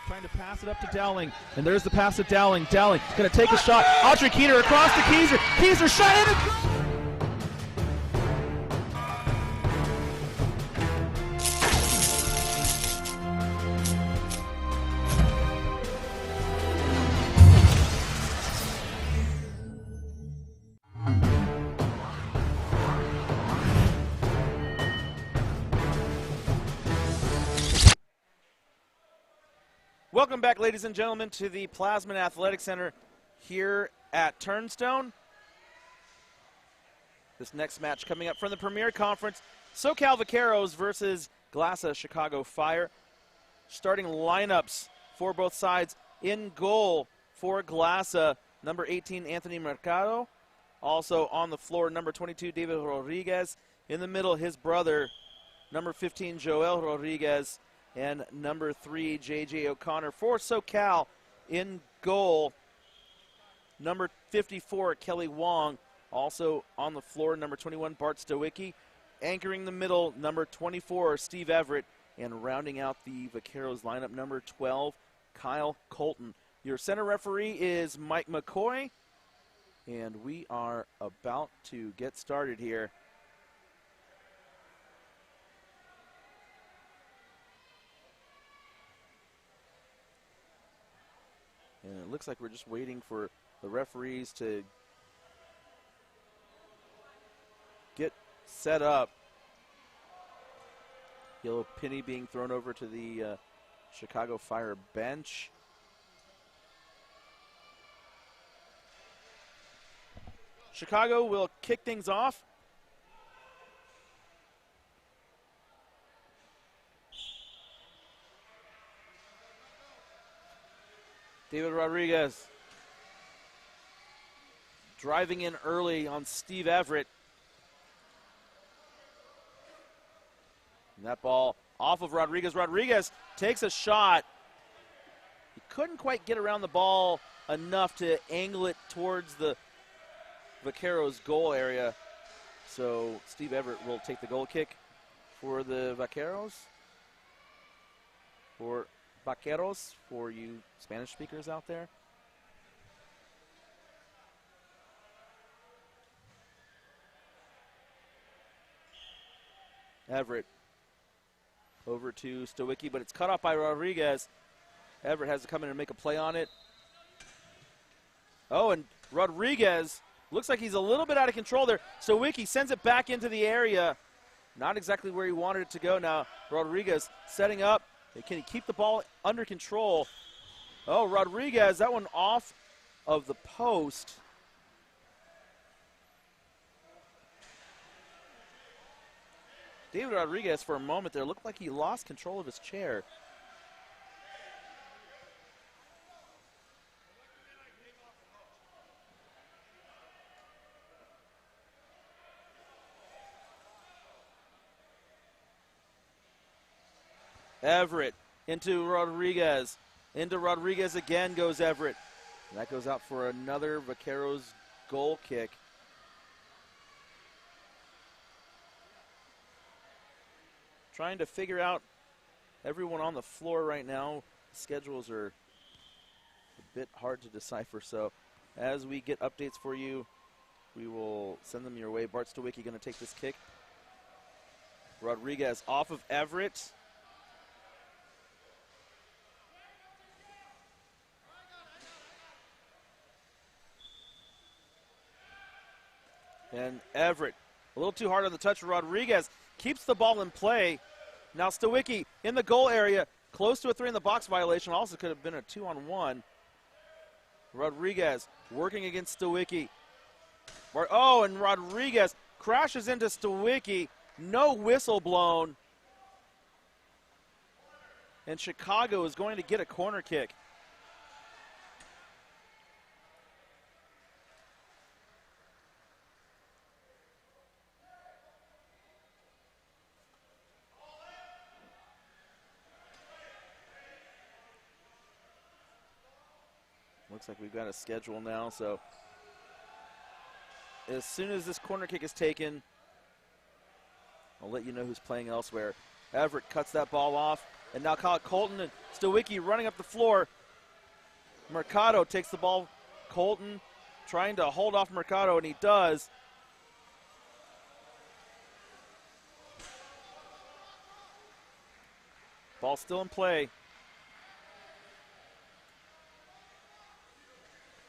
Trying to pass it up to Dowling, and there's the pass to Dowling. Dowling going to take a shot. Audrey Keeter across to Keyser. Keyser shot in and goal! Welcome back, ladies and gentlemen, to the Plasman Athletic Center here at Turnstone. This next match coming up from the Premier Conference, SoCal Vaqueros versus GLASA Chicago Fire. Starting lineups for both sides. In goal for GLASA, number 18, Anthony Mercado. Also on the floor, number 22, David Rodriguez. In the middle, his brother, number 15, Joel Rodriguez. And number 3, J.J. O'Connor. For SoCal, in goal, number 54, Kelly Wong. Also on the floor, number 21, Bart Stowicki. Anchoring the middle, number 24, Steve Everett. And rounding out the Vaqueros lineup, number 12, Kyle Colton. Your center referee is Mike McCoy. And we are about to get started here. And it looks like we're just waiting for the referees to get set up. Yellow penny being thrown over to the Chicago Fire bench. Chicago will kick things off. David Rodriguez driving in early on Steve Everett. And that ball off of Rodriguez. Rodriguez takes a shot. He couldn't quite get around the ball enough to angle it towards the Vaqueros goal area. So Steve Everett will take the goal kick for the Vaqueros. For Vaqueros, for you Spanish speakers out there. Everett over to Stowicki, but it's cut off by Rodriguez. Everett has to come in and make a play on it. Oh, and Rodriguez looks like he's a little bit out of control there. Stowicki sends it back into the area. Not exactly where he wanted it to go now. Rodriguez setting up. Can he keep the ball under control? Oh, Rodriguez, that one off of the post. David Rodriguez, for a moment there, looked like he lost control of his chair. Everett into Rodriguez. Into Rodriguez again goes Everett. And that goes out for another Vaqueros goal kick. Trying to figure out everyone on the floor right now. Schedules are a bit hard to decipher. So as we get updates for you, we will send them your way. Bart Stowicki going to take this kick. Rodriguez off of Everett. And Everett, a little too hard on the touch. Rodriguez keeps the ball in play. Now Stowicki in the goal area, close to a 3-in-the-box violation. Also could have been a 2-on-1. Rodriguez working against Stowicki. Oh, and Rodriguez crashes into Stowicki. No whistle blown. And Chicago is going to get a corner kick. Looks like we've got a schedule now, so as soon as this corner kick is taken, I'll let you know who's playing elsewhere. Everett cuts that ball off. And now Colton and Stowicki running up the floor. Mercado takes the ball. Colton trying to hold off Mercado, and he does. Ball still in play.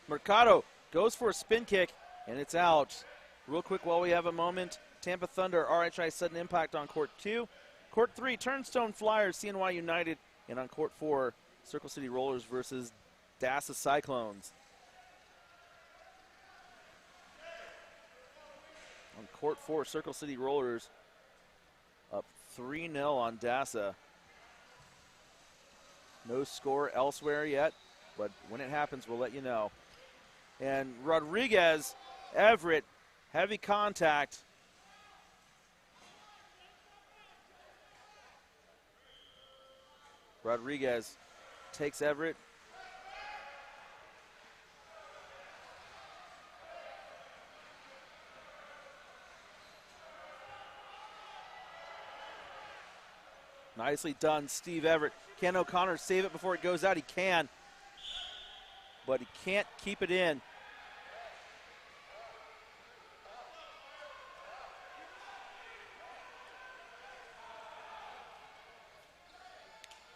Mercado goes for a spin kick, and it's out. Real quick while we have a moment, Tampa Thunder, RHI sudden impact on Court 2. Court 3, Turnstone Flyers, CNY United. And on Court 4, Circle City Rollers versus DASA Cyclones. On Court 4, Circle City Rollers up 3-0 on DASA. No score elsewhere yet, but when it happens, we'll let you know. And Rodriguez, Everett, heavy contact. Rodriguez takes Everett. Nicely done, Steve Everett. Can O'Connor save it before it goes out? He can, but he can't keep it in.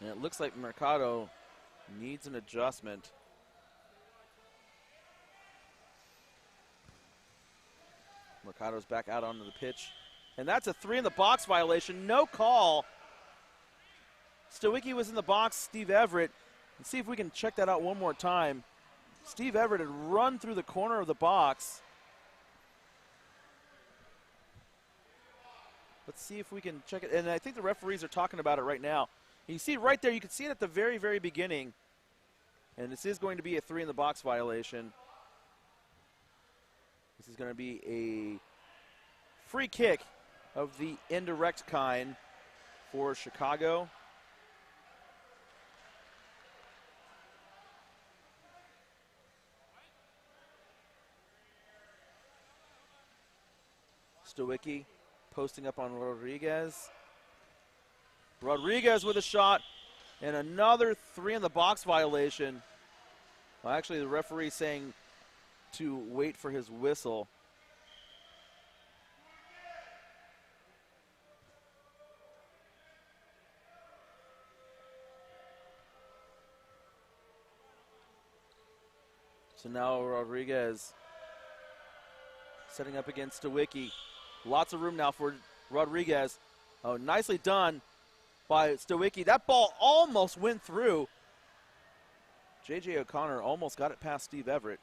And it looks like Mercado needs an adjustment. Mercado's back out onto the pitch. And that's a 3-in-the-box violation. No call. Stowicki was in the box, Steve Everett. Let's see if we can check that out one more time. Steve Everett had run through the corner of the box. Let's see if we can check it. And I think the referees are talking about it right now. You see it right there. You can see it at the very, very beginning. And this is going to be a 3-in-the-box violation. This is going to be a free kick of the indirect kind for Chicago. Stowicki posting up on Rodriguez. Rodriguez with a shot, and another 3-in-the-box violation. Well, actually, the referee saying to wait for his whistle. So now Rodriguez setting up against Stowicki. Lots of room now for Rodriguez. Oh, nicely done by Stowicki. That ball almost went through. J.J. O'Connor almost got it past Steve Everett.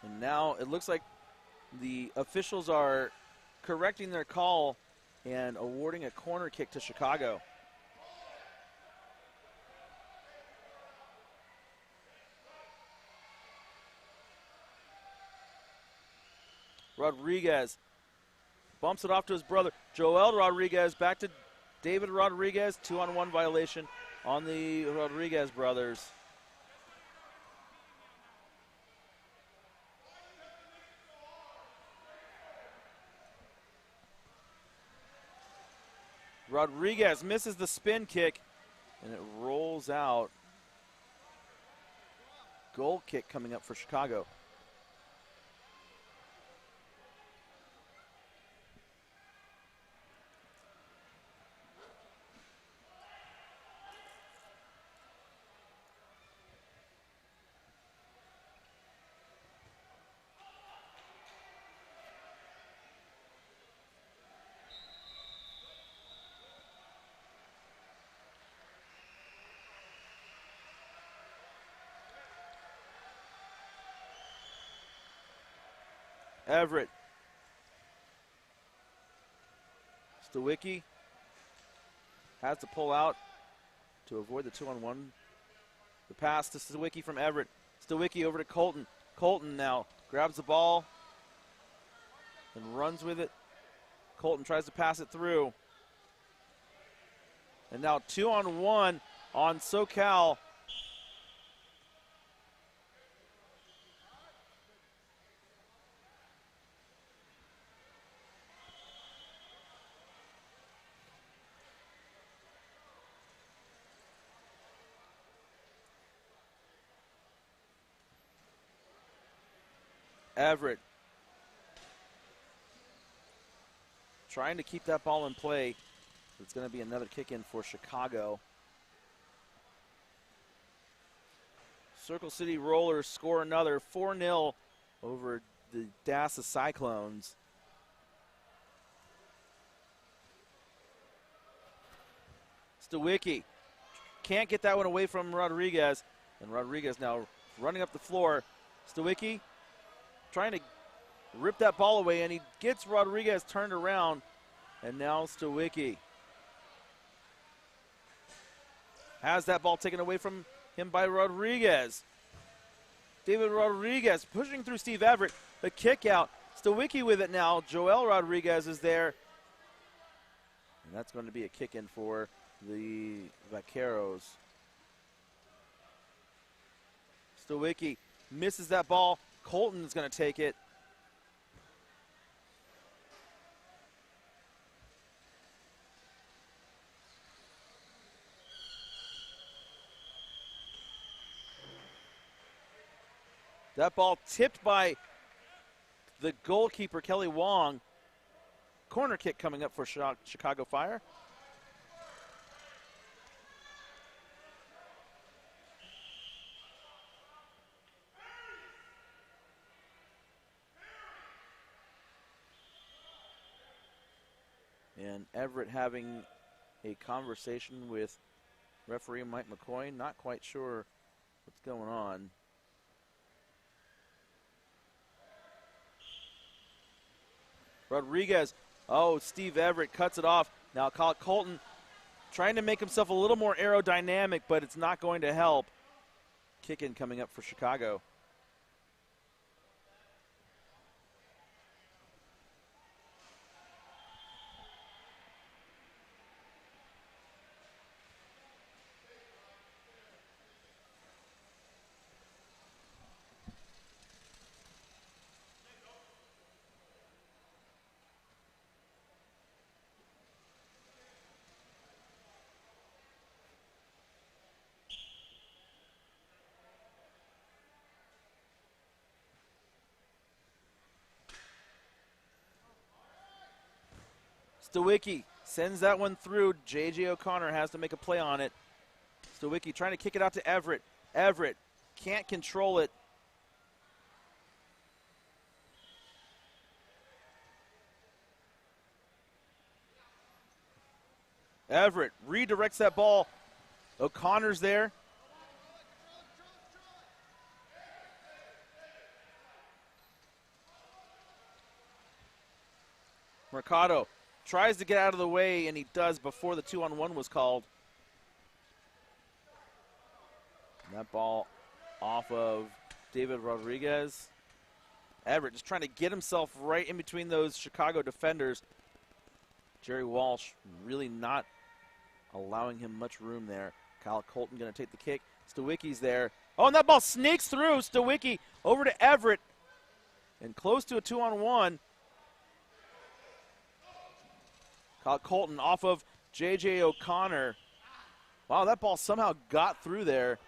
And now it looks like the officials are correcting their call and awarding a corner kick to Chicago. Rodriguez bumps it off to his brother. Joel Rodriguez back to David Rodriguez. 2-on-1 violation on the Rodriguez brothers. Rodriguez misses the spin kick, and it rolls out. Goal kick coming up for Chicago. Everett. Stowicki has to pull out to avoid the 2-on-1. The pass to Stowicki from Everett. Stowicki over to Colton. Colton now grabs the ball and runs with it. Colton tries to pass it through. And now 2-on-1 on SoCal. Everett trying to keep that ball in play. It's going to be another kick in for Chicago. Circle City Rollers score another 4-0 over the GLASA Cyclones. Stawicki can't get that one away from Rodriguez, and Rodriguez now running up the floor. Stawicki trying to rip that ball away, and he gets Rodriguez turned around, and now Stawicki has that ball taken away from him by Rodriguez. David Rodriguez pushing through Steve Everett. The kick out. Stawicki with it now. Joel Rodriguez is there. And that's going to be a kick in for the Vaqueros. Stawicki misses that ball. Colton's going to take it. That ball tipped by the goalkeeper, Kelly Wong. Corner kick coming up for Chicago Fire. And Everett having a conversation with referee Mike McCoy. Not quite sure what's going on. Rodriguez, Steve Everett cuts it off. Now Colton trying to make himself a little more aerodynamic, but it's not going to help. Kick in coming up for Chicago. Stawicki sends that one through. J.J. O'Connor has to make a play on it. Stawicki trying to kick it out to Everett. Everett can't control it. Everett redirects that ball. O'Connor's there. Mercado tries to get out of the way, and he does before the 2-on-1 was called. And that ball off of David Rodriguez. Everett just trying to get himself right in between those Chicago defenders. Jerry Walsh really not allowing him much room there. Kyle Colton going to take the kick. Stawicki's there. Oh, and that ball sneaks through. Stawicki over to Everett. And close to a 2-on-1. Kyle Colton off of J.J. O'Connor. Wow, that ball somehow got through there.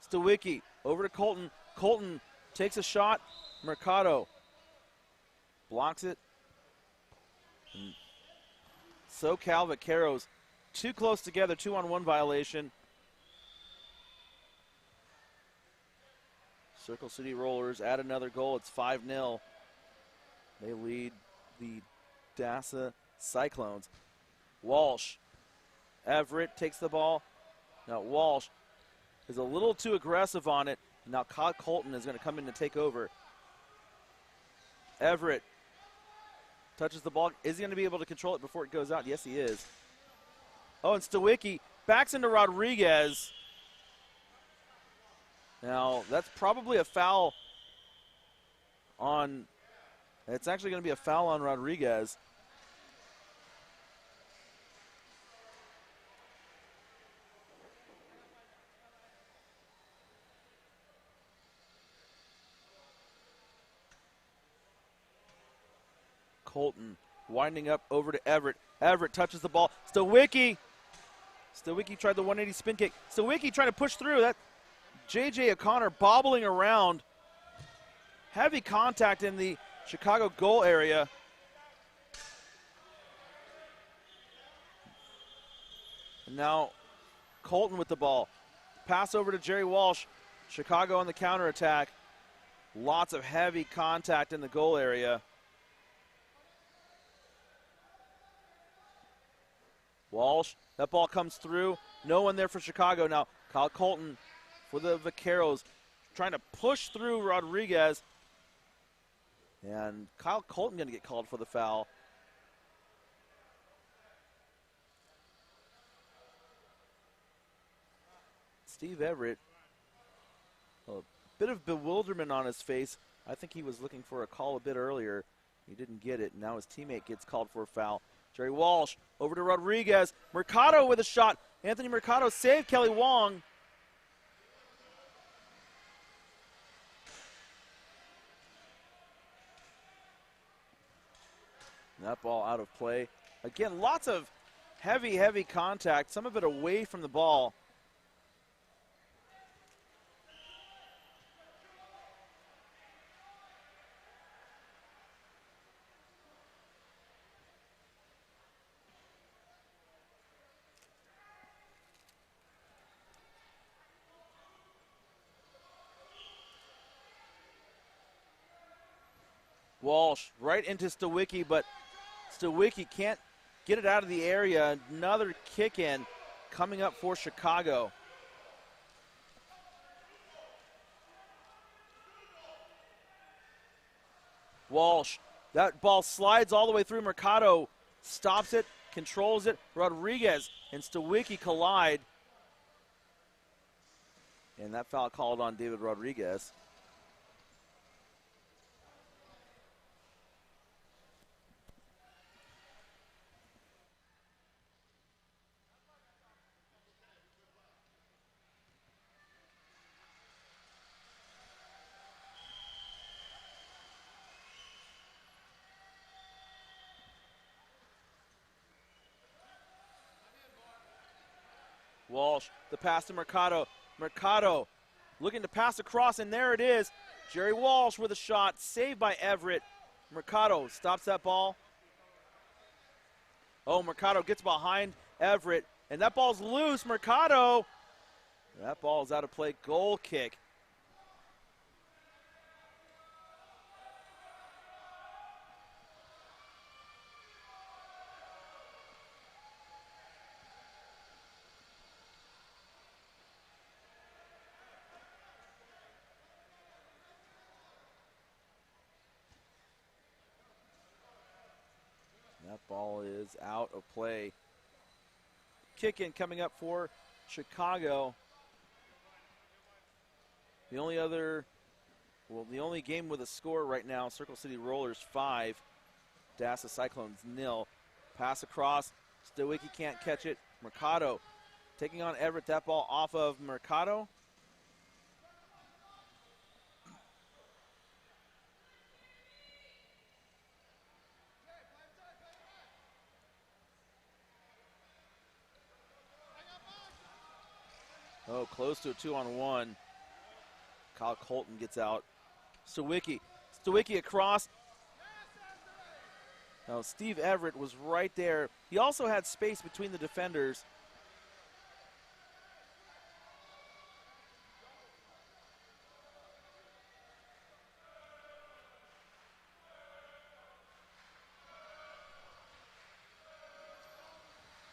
Stawicki over to Colton. Colton takes a shot. Mercado blocks it. And SoCal Vaqueros too close together, 2-on-1 violation. Circle City Rollers add another goal. It's 5-0. They lead the GLASA Cyclones. Walsh. Everett takes the ball. Now Walsh is a little too aggressive on it. Now Kyle Colton is going to come in to take over. Everett touches the ball. Is he going to be able to control it before it goes out? Yes, he is. Oh, and Stawicki backs into Rodriguez. Now, that's probably a foul on, it's actually going to be a foul on Rodriguez. Colton winding up over to Everett. Everett touches the ball. Stawicki tried the 180 spin kick. Stawicki trying to push through. That J.J. O'Connor bobbling around. Heavy contact in the Chicago goal area. And now Colton with the ball. Pass over to Jerry Walsh. Chicago on the counterattack. Lots of heavy contact in the goal area. Walsh, that ball comes through. No one there for Chicago. Now, Kyle Colton for the Vaqueros trying to push through Rodriguez. And Kyle Colton going to get called for the foul. Steve Everett, a bit of bewilderment on his face. I think he was looking for a call a bit earlier. He didn't get it. Now his teammate gets called for a foul. Jerry Walsh over to Rodriguez. Mercado with a shot. Anthony Mercado saved Kelly Wong. That ball out of play. Again, lots of heavy contact, some of it away from the ball. Walsh right into Stawicki, but Stawicki can't get it out of the area. Another kick in coming up for Chicago. Walsh, that ball slides all the way through. Mercado stops it, controls it. Rodriguez and Stawicki collide. And that foul called on David Rodriguez. Walsh, the pass to Mercado. Mercado looking to pass across, and there it is. Jerry Walsh with a shot, saved by Everett. Mercado stops that ball. Oh, Mercado gets behind Everett, and that ball's loose. Mercado, that ball's out of play. Goal kick. That ball is out of play. Kick in coming up for Chicago. The only game with a score right now, Circle City Rollers 5, DASA Cyclones 0. Pass across, Stawicki can't catch it. Mercado taking on Everett, that ball off of Mercado. Oh, close to a 2-on-1. Kyle Colton gets out. Stawicki across. Now, Steve Everett was right there. He also had space between the defenders.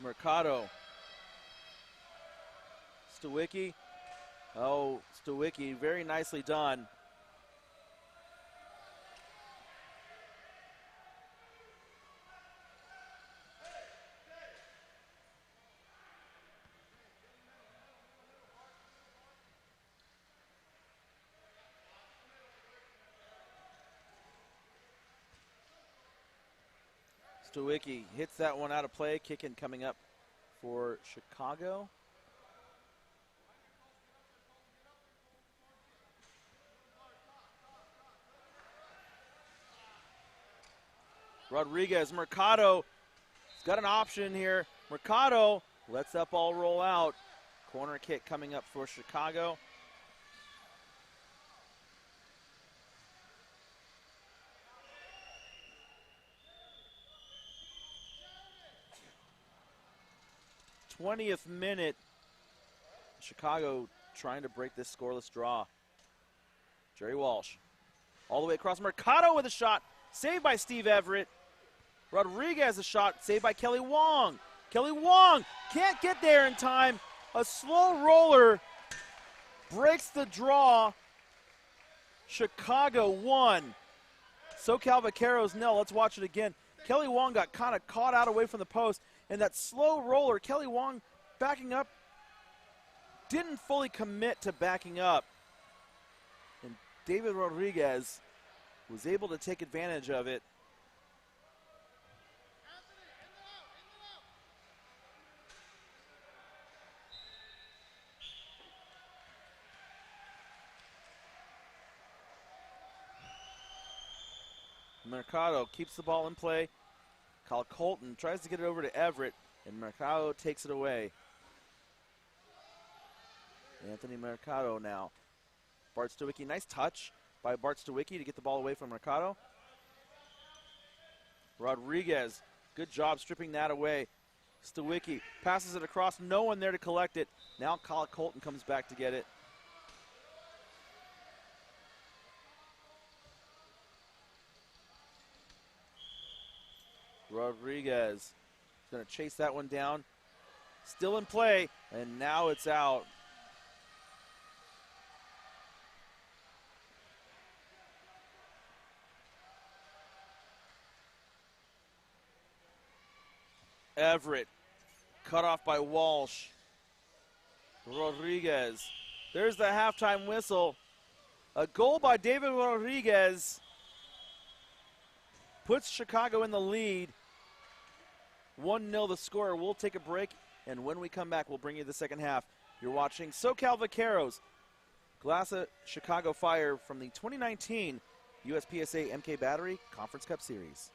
Mercado. Stawicki. Oh, Stawicki, very nicely done. Stawicki hits that one out of play. Kicking coming up for Chicago. Rodriguez, Mercado, he's got an option here. Mercado lets that ball roll out. Corner kick coming up for Chicago. '20th minute. Chicago trying to break this scoreless draw. Jerry Walsh all the way across. Mercado with a shot. Saved by Steve Everett. Rodriguez a shot. Saved by Kelly Wong. Kelly Wong can't get there in time. A slow roller breaks the draw. Chicago 1. SoCal Vaqueros 0. Let's watch it again. Kelly Wong got kind of caught out away from the post. And that slow roller, Kelly Wong backing up, didn't fully commit to backing up. And David Rodriguez was able to take advantage of it. Mercado keeps the ball in play. Kyle Colton tries to get it over to Everett, and Mercado takes it away. Anthony Mercado now. Bart Stawicki, nice touch by Bart Stawicki to get the ball away from Mercado. Rodriguez, good job stripping that away. Stawicki passes it across, no one there to collect it. Now Kyle Colton comes back to get it. Rodriguez is going to chase that one down. Still in play, and now it's out. Everett, cut off by Walsh. Rodriguez, there's the halftime whistle. A goal by David Rodriguez puts Chicago in the lead. 1-0 the score. We'll take a break, and when we come back, we'll bring you the second half. You're watching SoCal Vaqueros, GLASA Chicago Fire from the 2019 USPSA MK Battery Conference Cup Series.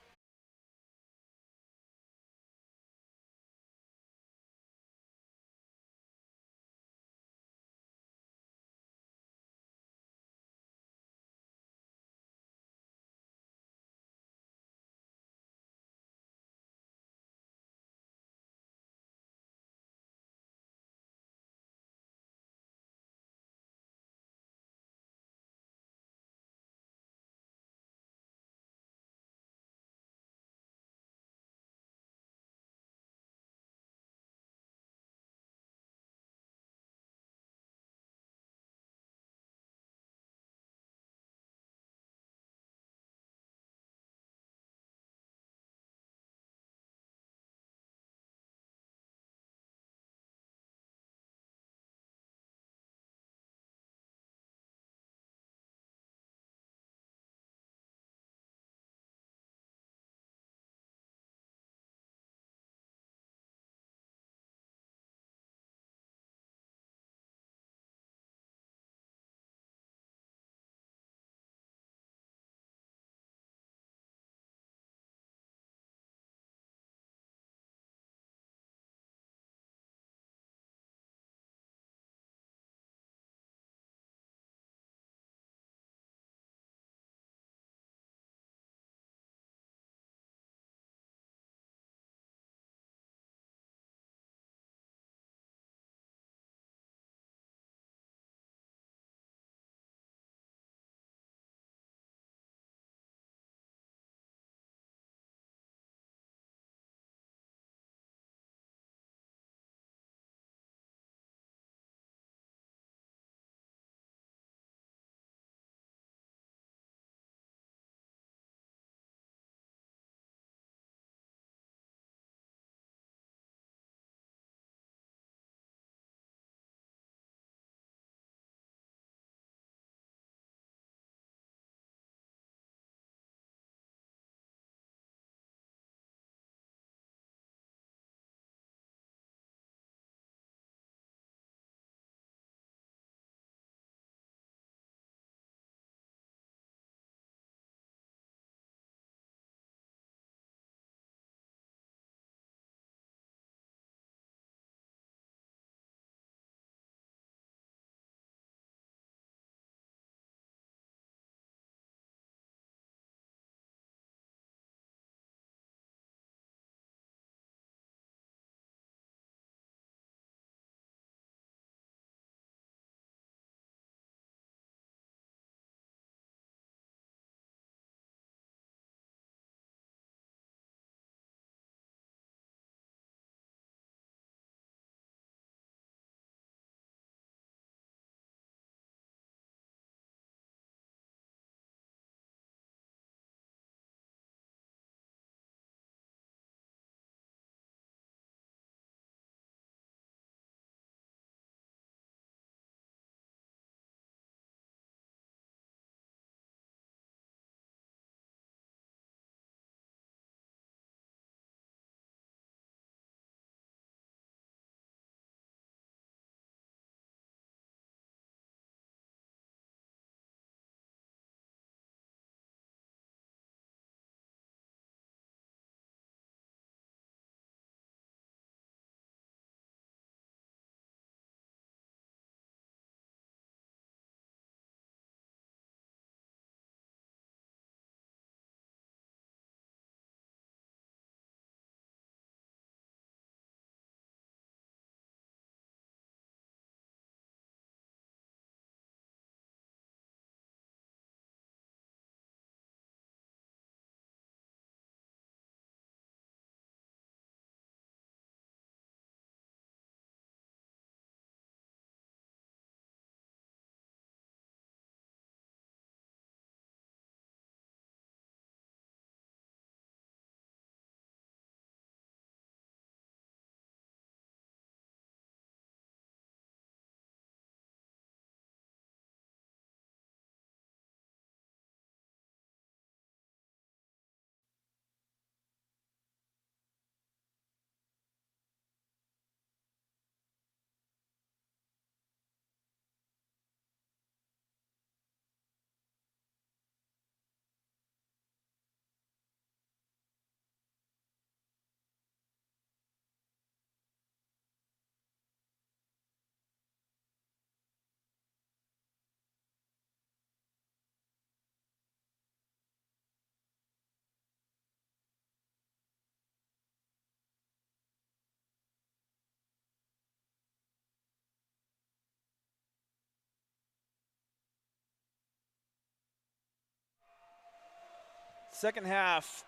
Second half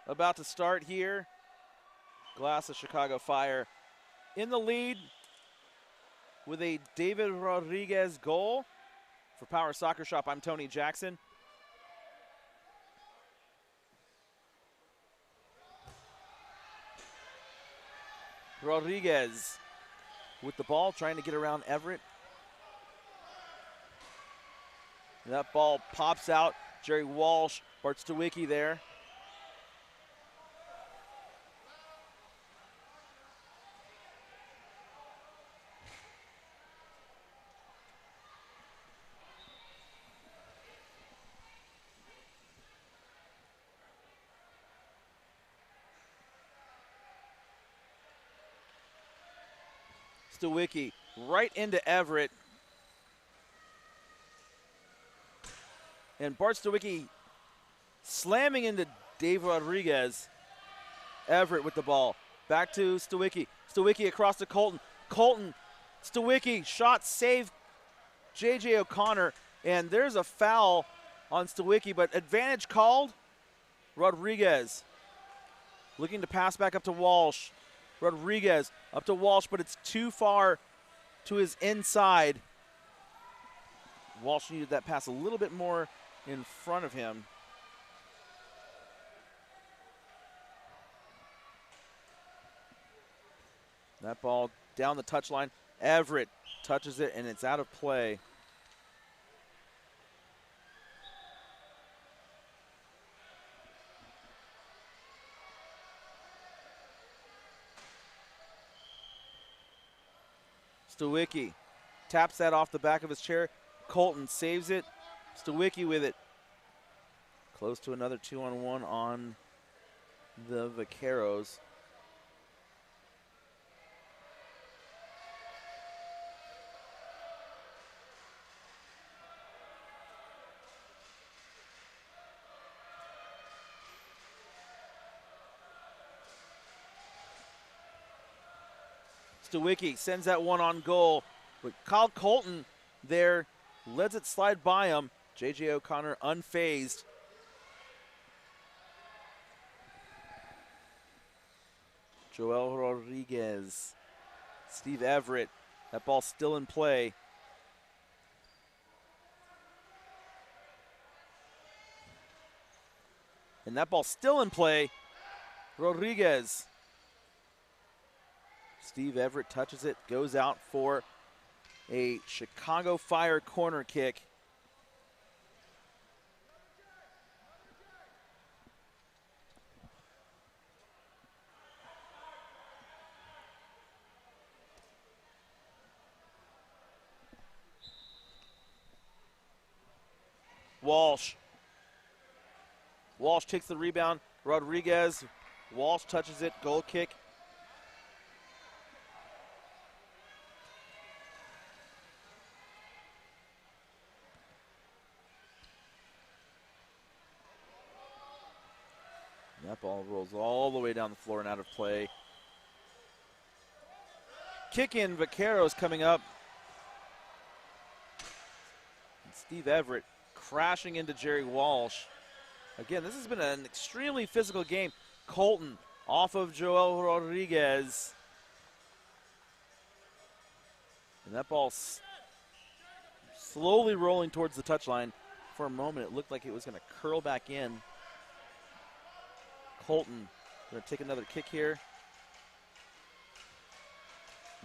about to start here. GLASA Chicago Fire in the lead with a David Rodriguez goal. For Power Soccer Shop, I'm Tony Jackson. Rodriguez with the ball, trying to get around Everett. And that ball pops out. Jerry Walsh, Bart Stawicki there. Stawicki right into Everett. And Bart Stawicki slamming into Dave Rodriguez. Everett with the ball. Back to Stawicki. Stawicki across to Colton. Colton, Stawicki, shot saved J.J. O'Connor. And there's a foul on Stawicki, but advantage called. Rodriguez looking to pass back up to Walsh. Rodriguez up to Walsh, but it's too far to his inside. Walsh needed that pass a little bit more in front of him. That ball down the touchline. Everett touches it, and it's out of play. Stawicki taps that off the back of his chair. Colton saves it. Stawicki with it. Close to another 2-on-1 on the Vaqueros. Stawicki sends that one on goal, but Kyle Colton there lets it slide by him. J.J. O'Connor unfazed. Joel Rodriguez, Steve Everett, that ball still in play. And that ball still in play. Rodriguez. Steve Everett touches it, goes out for a Chicago Fire corner kick. Walsh. Walsh takes the rebound. Rodriguez. Walsh touches it, goal kick. That ball rolls all the way down the floor and out of play. Kick in, Vaqueros coming up. And Steve Everett crashing into Jerry Walsh. Again, this has been an extremely physical game. Colton off of Joel Rodriguez. And that ball slowly rolling towards the touchline. For a moment, it looked like it was going to curl back in. Colton going to take another kick here.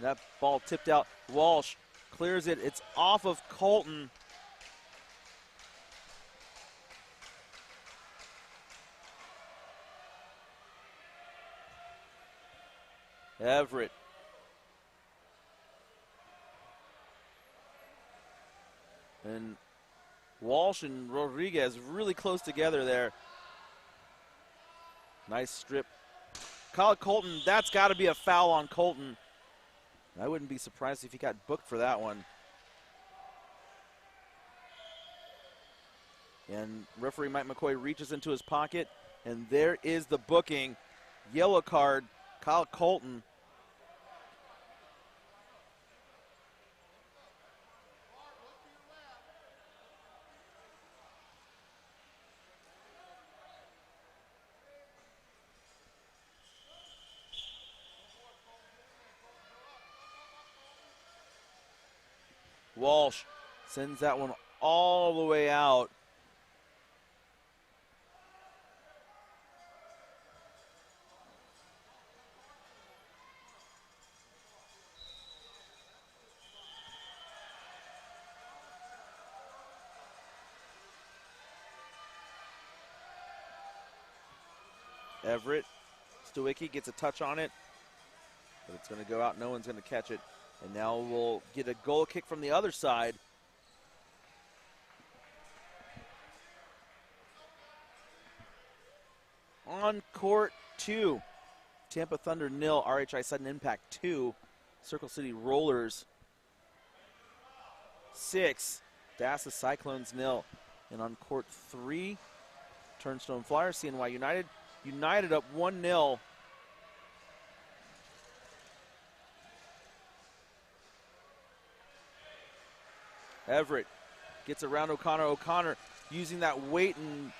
That ball tipped out. Walsh clears it. It's off of Colton. Everett. And Walsh and Rodriguez really close together there. Nice strip. Kyle Colton, that's got to be a foul on Colton. I wouldn't be surprised if he got booked for that one. And referee Mike McCoy reaches into his pocket, and there is the booking. Yellow card, Kyle Colton. Walsh sends that one all the way out. Everett, Stawicki gets a touch on it, but it's going to go out. No one's going to catch it. And now we'll get a goal kick from the other side. On court 2, Tampa Thunder 0, RHI Sudden Impact 2, Circle City Rollers 6, DASA Cyclones 0. And on court 3, Turnstone Flyers, CNY United up 1-0. Everett gets around O'Connor. O'Connor using that weight and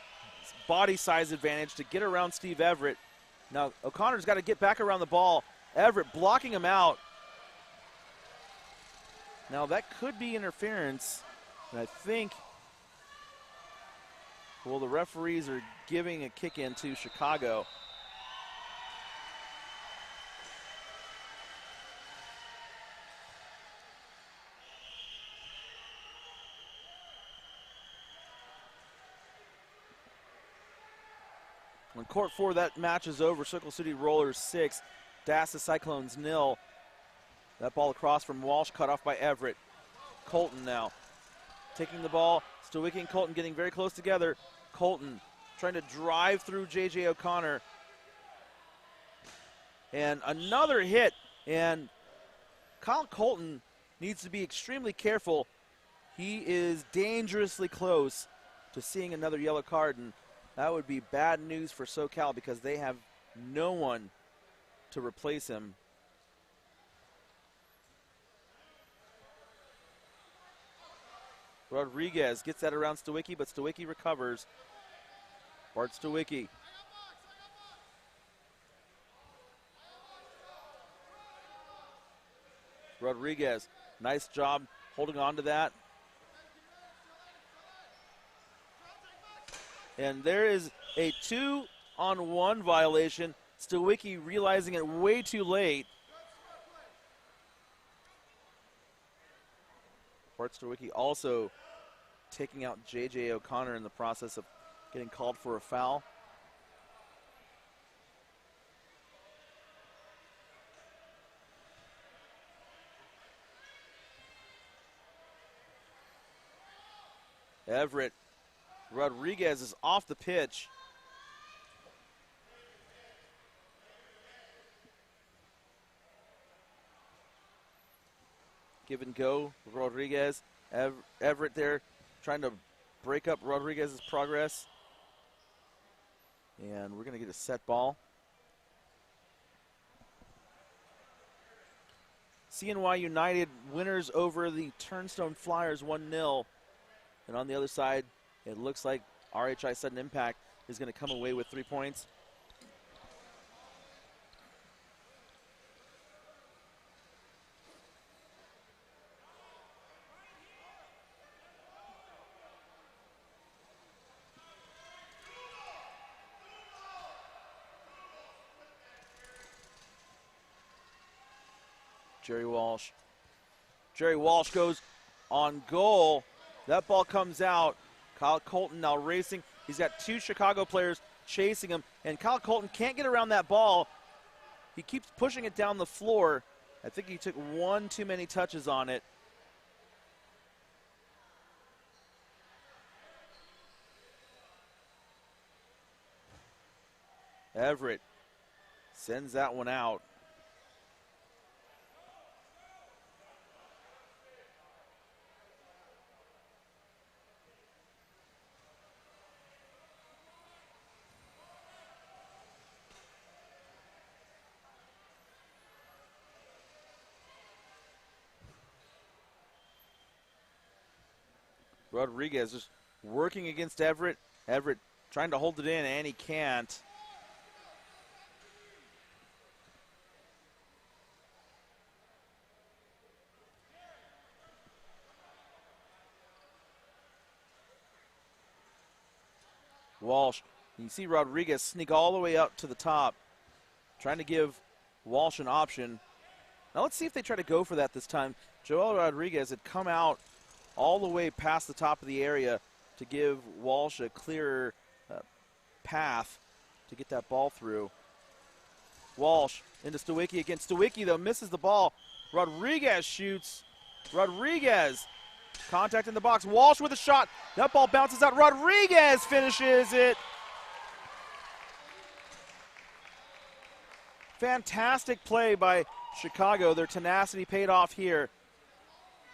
body size advantage to get around Steve Everett. Now O'Connor's got to get back around the ball. Everett blocking him out. Now that could be interference. And I think, well, the referees are giving a kick in to Chicago. On court 4, that match is over. Circle City Rollers 6, DASA Cyclones 0. That ball across from Walsh, cut off by Everett. Colton now taking the ball. Stawicki and Colton getting very close together. Colton trying to drive through J.J. O'Connor. And another hit. And Kyle Colton needs to be extremely careful. He is dangerously close to seeing another yellow card. And that would be bad news for SoCal because they have no one to replace him. Rodriguez gets that around Stawicki, but Stawicki recovers. Bart Stawicki. Rodriguez, nice job holding on to that. And there is a 2-on-1 violation. Stawicki realizing it way too late. Bart Stawicki also taking out J.J. O'Connor in the process of getting called for a foul. Everett. Rodriguez is off the pitch. Give and go, Rodriguez. Everett there trying to break up Rodriguez's progress. And we're going to get a set ball. CNY United winners over the Turnstone Flyers 1-0. And on the other side, it looks like RHI Sudden Impact is going to come away with 3 points. Jerry Walsh. Jerry Walsh goes on goal. That ball comes out. Kyle Colton now racing. He's got 2 Chicago players chasing him, and Kyle Colton can't get around that ball. He keeps pushing it down the floor. I think he took one too many touches on it. Everett sends that one out. Rodriguez just working against Everett. Everett trying to hold it in, and he can't. Walsh. You see Rodriguez sneak all the way up to the top, trying to give Walsh an option. Now let's see if they try to go for that this time. Joel Rodriguez had come out all the way past the top of the area to give Walsh a clearer path to get that ball through. Walsh into Stawicki again. Stawicki, though, misses the ball. Rodriguez shoots. Rodriguez, contact in the box. Walsh with a shot. That ball bounces out. Rodriguez finishes it. Fantastic play by Chicago. Their tenacity paid off here.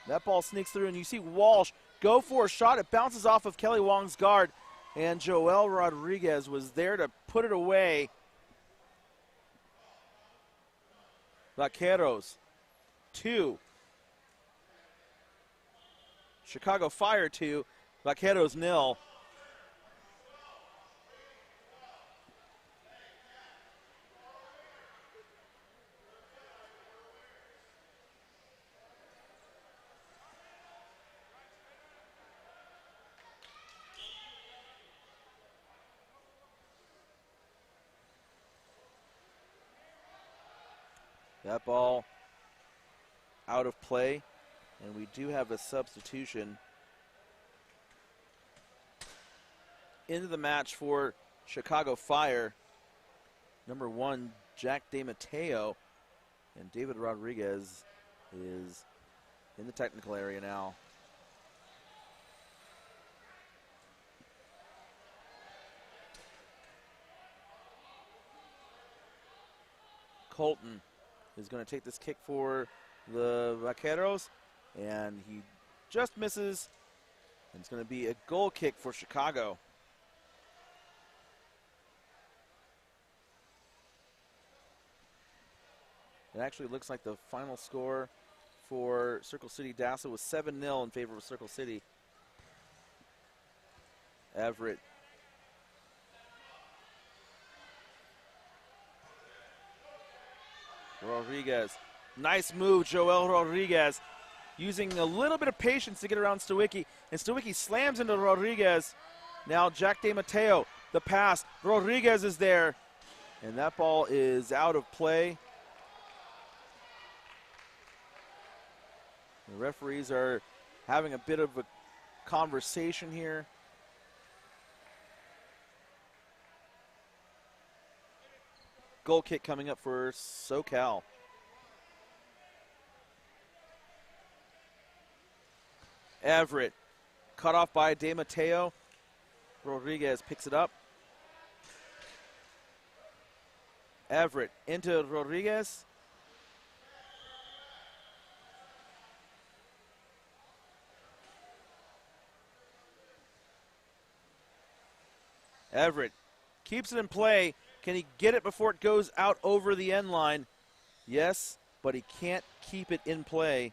That ball sneaks through, and you see Walsh go for a shot. It bounces off of Kelly Wong's guard, and Joel Rodriguez was there to put it away. Vaqueros, 2. Chicago Fire 2. Vaqueros 0. That ball out of play, and we do have a substitution into the match for Chicago Fire. Number 1, Jack DeMatteo, and David Rodriguez is in the technical area now. Colton is going to take this kick for the Vaqueros, and he just misses. And it's going to be a goal kick for Chicago. It actually looks like the final score for Circle City DASA was 7-0 in favor of Circle City. Everett. Rodriguez. Nice move, Joel Rodriguez. Using a little bit of patience to get around Stawicki. And Stawicki slams into Rodriguez. Now Jack DeMatteo, the pass. Rodriguez is there. And that ball is out of play. The referees are having a bit of a conversation here. Goal kick coming up for SoCal. Everett, cut off by DeMatteo. Rodriguez picks it up. Everett into Rodriguez. Everett keeps it in play. Can he get it before it goes out over the end line? Yes, but he can't keep it in play.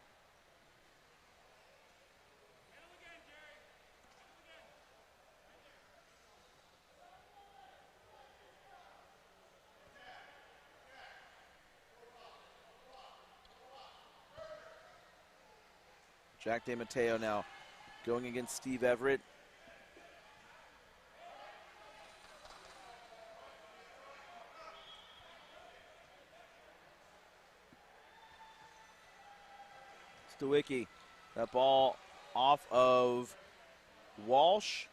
Jack DeMatteo now going against Steve Everett. Stawicki, that ball off of Walsh.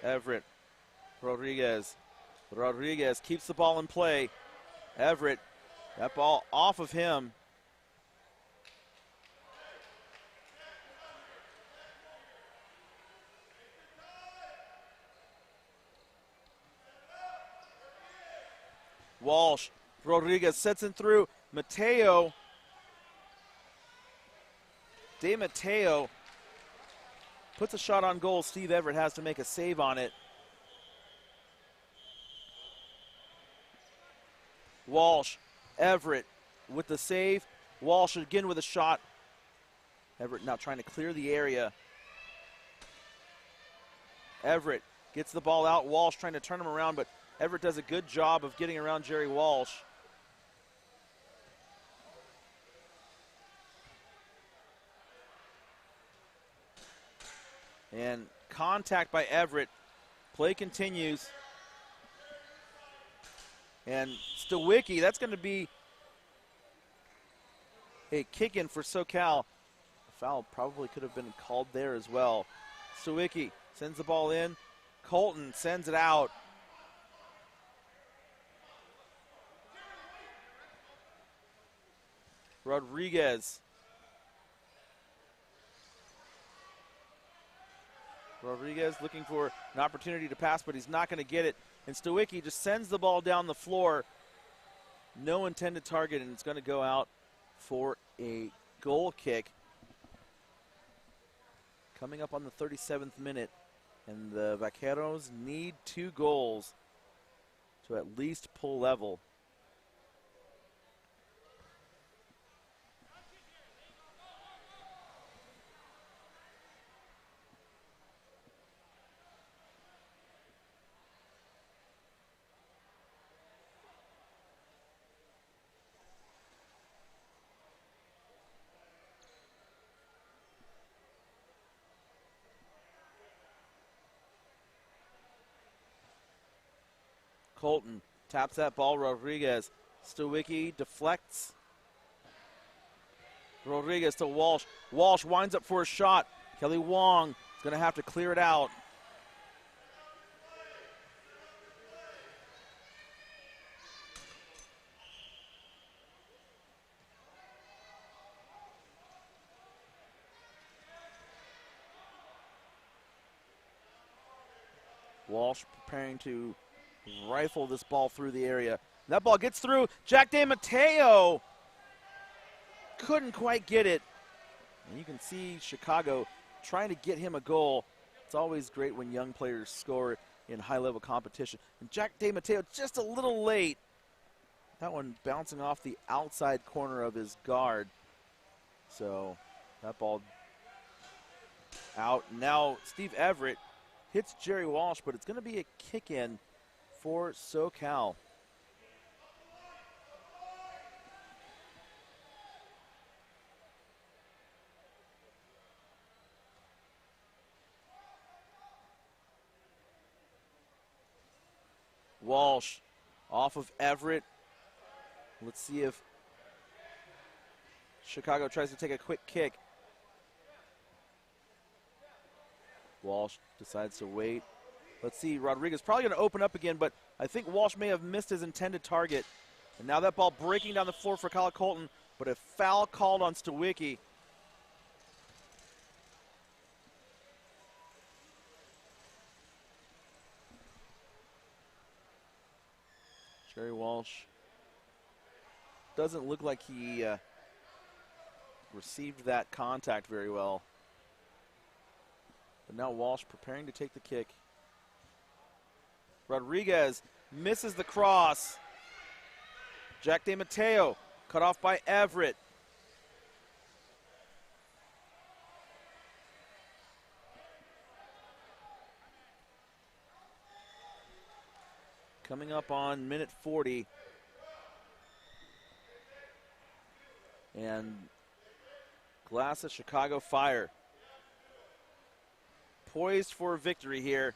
Everett, Rodriguez. Rodriguez keeps the ball in play. Everett, that ball off of him. Walsh, Rodriguez sets it through. Mateo. DeMatteo puts a shot on goal. Steve Everett has to make a save on it. Walsh, Everett with the save. Walsh again with a shot. Everett now trying to clear the area. Everett gets the ball out. Walsh trying to turn him around, but Everett does a good job of getting around Jerry Walsh. And contact by Everett. Play continues. And Stawicki, that's going to be a kick-in for SoCal. A foul probably could have been called there as well. Stawicki sends the ball in. Colton sends it out. Rodriguez. Rodriguez looking for an opportunity to pass, but he's not going to get it. And Stawicki just sends the ball down the floor. No intended target, and it's going to go out for a goal kick. Coming up on the 37th minute, and the Vaqueros need 2 goals to at least pull level. Colton taps that ball. Rodriguez. Stawicki deflects. Rodriguez to Walsh. Walsh winds up for a shot. Kelly Wong is going to have to clear it out. Walsh preparing to rifle this ball through the area. That ball gets through. Jack DeMatteo couldn't quite get it. And you can see Chicago trying to get him a goal. It's always great when young players score in high-level competition. And Jack DeMatteo just a little late. That one bouncing off the outside corner of his guard. So that ball out. Now Steve Everett hits Jerry Walsh, but it's going to be a kick-in for SoCal. Walsh off of Everett. Let's see if Chicago tries to take a quick kick. Walsh decides to wait. Let's see, Rodriguez probably going to open up again, but I think Walsh may have missed his intended target. And now that ball breaking down the floor for Kyle Colton, but a foul called on Stawicki. Jerry Walsh doesn't look like he received that contact very well. But now Walsh preparing to take the kick. Rodriguez misses the cross. Jack DeMatteo cut off by Everett. Coming up on minute 40. And GLASA Chicago Fire poised for victory here.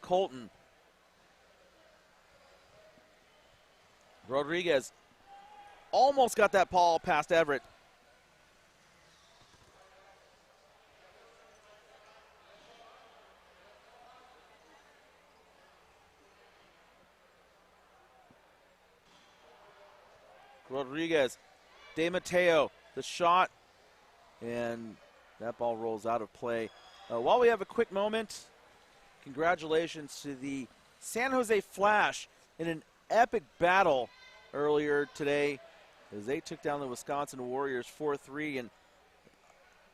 Colton. Rodriguez almost got that ball past Everett. Rodriguez, DeMatteo, the shot, and that ball rolls out of play. While we have a quick moment, congratulations to the San Jose Flash in an epic battle earlier today as they took down the Wisconsin Warriors 4-3 in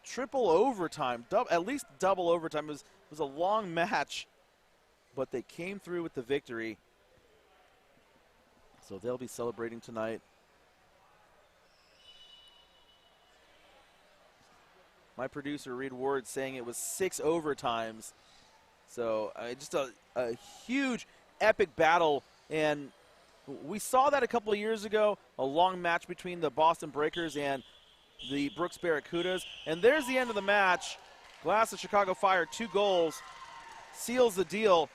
triple overtime, at least double overtime. It was a long match, but they came through with the victory. So they'll be celebrating tonight. My producer, Reed Ward, saying it was 6 overtimes. So just a huge, epic battle. And we saw that a couple of years ago, a long match between the Boston Breakers and the Brooks Barracudas. And there's the end of the match. GLASA Chicago Fire, 2 goals, seals the deal.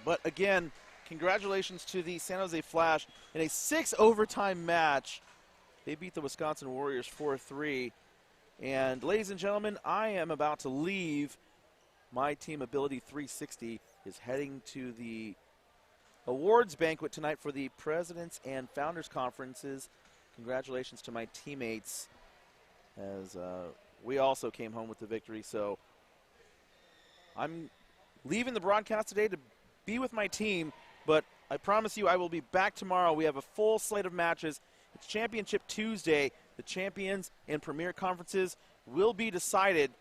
But again, congratulations to the San Jose Flash in a 6 overtime match. They beat the Wisconsin Warriors 4-3. And ladies and gentlemen, I am about to leave. My team, Ability 360, is heading to the awards banquet tonight for the Presidents and Founders Conferences. Congratulations to my teammates, as we also came home with the victory. So I'm leaving the broadcast today to be with my team, but I promise you I will be back tomorrow. We have a full slate of matches. It's Championship Tuesday. The champions and premier conferences will be decided.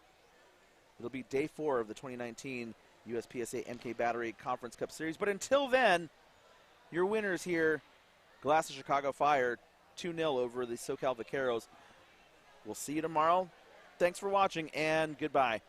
It'll be day 4 of the 2019 USPSA MK Battery Conference Cup Series. But until then, your winners here, GLASA Chicago Fire, 2-0 over the SoCal Vaqueros. We'll see you tomorrow. Thanks for watching, and goodbye.